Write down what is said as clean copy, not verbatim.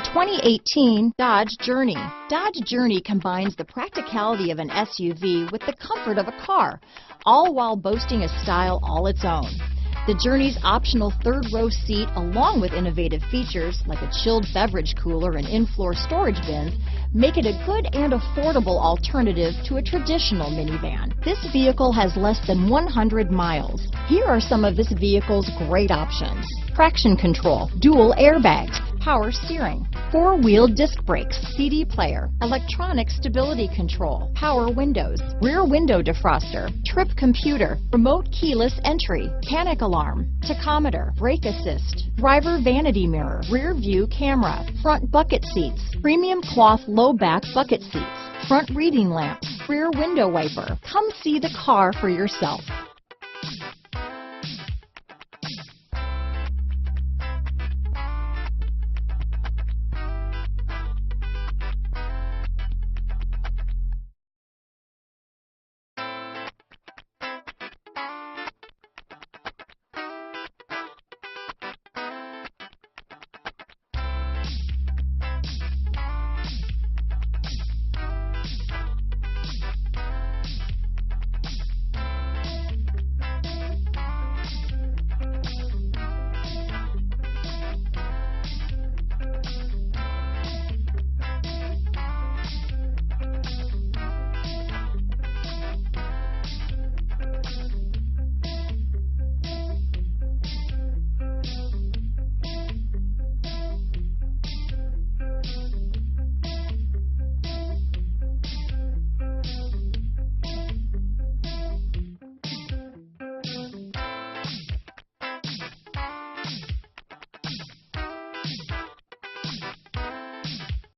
2018 Dodge Journey. Dodge Journey combines the practicality of an SUV with the comfort of a car, all while boasting a style all its own. The Journey's optional third-row seat, along with innovative features like a chilled beverage cooler and in-floor storage bins, make it a good and affordable alternative to a traditional minivan. This vehicle has less than 100 miles. Here are some of this vehicle's great options: traction control, dual airbags, power steering, four-wheel disc brakes, CD player, electronic stability control, power windows, rear window defroster, trip computer, remote keyless entry, panic alarm, tachometer, brake assist, driver vanity mirror, rear view camera, front bucket seats, premium cloth low back bucket seats, front reading lamps, rear window wiper. Come see the car for yourself.